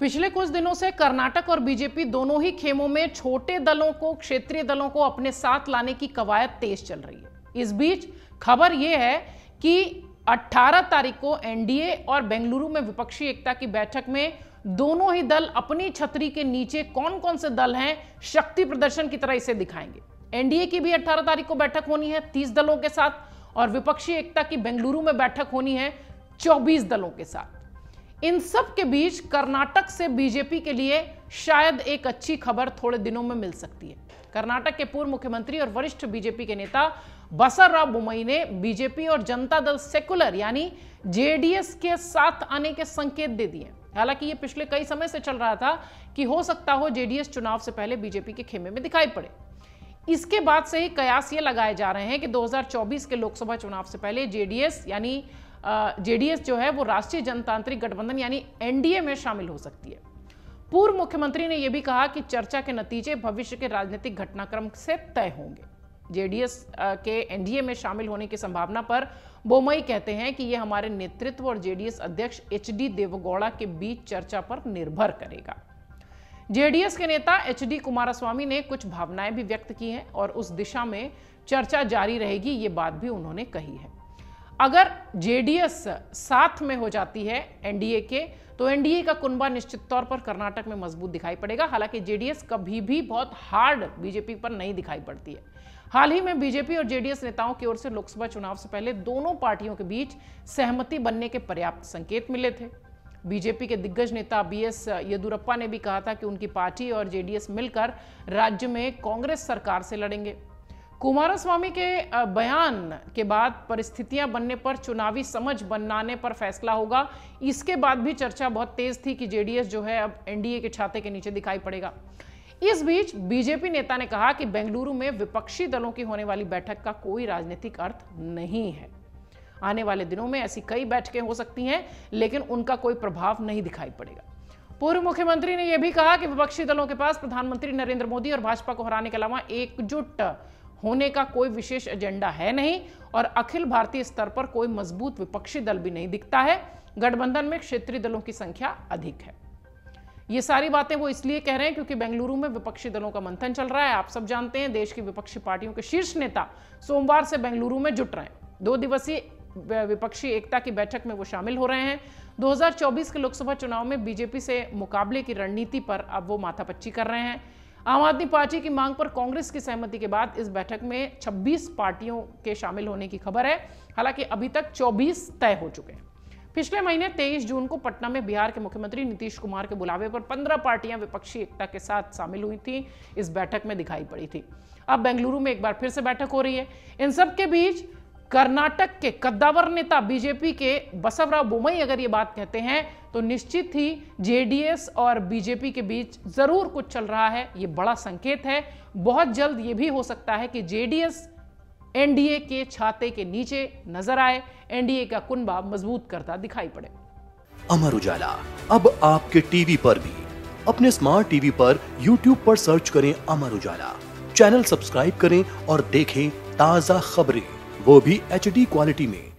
पिछले कुछ दिनों से कर्नाटक और बीजेपी दोनों ही खेमों में छोटे दलों को, क्षेत्रीय दलों को अपने साथ लाने की कवायद तेज चल रही है। इस बीच खबर यह है कि 18 तारीख को एनडीए और बेंगलुरु में विपक्षी एकता की बैठक में दोनों ही दल अपनी छतरी के नीचे कौन कौन से दल हैं, शक्ति प्रदर्शन की तरह इसे दिखाएंगे। एनडीए की भी 18 तारीख को बैठक होनी है 30 दलों के साथ, और विपक्षी एकता की बेंगलुरु में बैठक होनी है 24 दलों के साथ। इन सब के बीच कर्नाटक से बीजेपी के लिए शायद एक अच्छी खबर थोड़े दिनों में मिल सकती है। कर्नाटक के पूर्व मुख्यमंत्री और वरिष्ठ बीजेपी के नेता बसवराज बोम्मई ने बीजेपी और जनता दल सेकुलर यानी जेडीएस के साथ आने के संकेत दे दिए। हालांकि ये पिछले कई समय से चल रहा था कि हो सकता हो जेडीएस चुनाव से पहले बीजेपी के खेमे में दिखाई पड़े। इसके बाद से ही कयास ये लगाए जा रहे हैं कि 2024 के लोकसभा चुनाव से पहले जेडीएस जो है वो राष्ट्रीय जनतांत्रिक गठबंधन यानी एनडीए में शामिल हो सकती है। पूर्व मुख्यमंत्री ने यह भी कहा कि चर्चा के नतीजे भविष्य के राजनीतिक घटनाक्रम से तय होंगे। जेडीएस के एनडीए में शामिल होने की संभावना पर बोम्मई कहते हैं कि यह हमारे नेतृत्व और जेडीएस अध्यक्ष एचडी देवेगौड़ा के बीच चर्चा पर निर्भर करेगा। जेडीएस के नेता एचडी कुमारस्वामी ने कुछ भावनाएं भी व्यक्त की हैं और उस दिशा में चर्चा जारी रहेगी, ये बात भी उन्होंने कही है। अगर जेडीएस साथ में हो जाती है एनडीए के, तो एनडीए का कुनबा निश्चित तौर पर कर्नाटक में मजबूत दिखाई पड़ेगा। हालांकि जेडीएस कभी भी बहुत हार्ड बीजेपी पर नहीं दिखाई पड़ती है। हाल ही में बीजेपी और जेडीएस नेताओं की ओर से लोकसभा चुनाव से पहले दोनों पार्टियों के बीच सहमति बनने के पर्याप्त संकेत मिले थे। बीजेपी के दिग्गज नेता बीएस येदियुरप्पा ने भी कहा था कि उनकी पार्टी और जेडीएस मिलकर राज्य में कांग्रेस सरकार से लड़ेंगे। कुमारस्वामी के बयान के बाद परिस्थितियां बनने पर चुनावी समझ बनाने पर फैसला होगा। इसके बाद भी चर्चा बहुत तेज थी कि जेडीएस जो है अब एनडीए के छाते के नीचे दिखाई पड़ेगा। इस बीच बीजेपी नेता ने कहा कि बेंगलुरु में विपक्षी दलों की होने वाली बैठक का कोई राजनीतिक अर्थ नहीं है। आने वाले दिनों में ऐसी कई बैठकें हो सकती हैं, लेकिन उनका कोई प्रभाव नहीं दिखाई पड़ेगा। पूर्व मुख्यमंत्री ने यह भी कहा कि विपक्षी दलों के पास प्रधानमंत्री नरेंद्र मोदी और भाजपा को हराने के अलावा एकजुट होने का कोई विशेष एजेंडा है नहीं, और अखिल भारतीय स्तर पर कोई मजबूत विपक्षी दल भी नहीं दिखता है। गठबंधन में क्षेत्रीय दलों की संख्या अधिक है। ये सारी बातें वो इसलिए कह रहे हैं क्योंकि बेंगलुरु में विपक्षी दलों का मंथन चल रहा है। आप सब जानते हैं देश की विपक्षी पार्टियों के शीर्ष नेता सोमवार से बेंगलुरु में जुट रहे हैं। 2 दिवसीय विपक्षी एकता की बैठक में वो शामिल हो रहे हैं। 2024 के लोकसभा चुनाव में बीजेपी से मुकाबले की रणनीति पर अब वो माथापच्ची कर रहे हैं। आम आदमी पार्टी की मांग पर कांग्रेस की सहमति के बाद इस बैठक में 26 पार्टियों के शामिल होने की खबर है। हालांकि अभी तक 24 तय हो चुके हैं। पिछले महीने 23 जून को पटना में बिहार के मुख्यमंत्री नीतीश कुमार के बुलावे पर 15 पार्टियां विपक्षी एकता के साथ शामिल हुई थी, इस बैठक में दिखाई पड़ी थी। अब बेंगलुरु में एक बार फिर से बैठक हो रही है। इन सब के बीच कर्नाटक के कद्दावर नेता बीजेपी के बसवराज बोम्मई अगर ये बात कहते हैं तो निश्चित ही जेडीएस और बीजेपी के बीच जरूर कुछ चल रहा है। ये बड़ा संकेत है। बहुत जल्द ये भी हो सकता है कि जेडीएस एनडीए के छाते के नीचे नजर आए, एनडीए का कुनबा मजबूत करता दिखाई पड़े। अमर उजाला अब आपके टीवी पर भी। अपने स्मार्ट टीवी पर यूट्यूब पर सर्च करें अमर उजाला, चैनल सब्सक्राइब करें और देखें ताजा खबरें, वो भी HD क्वालिटी में।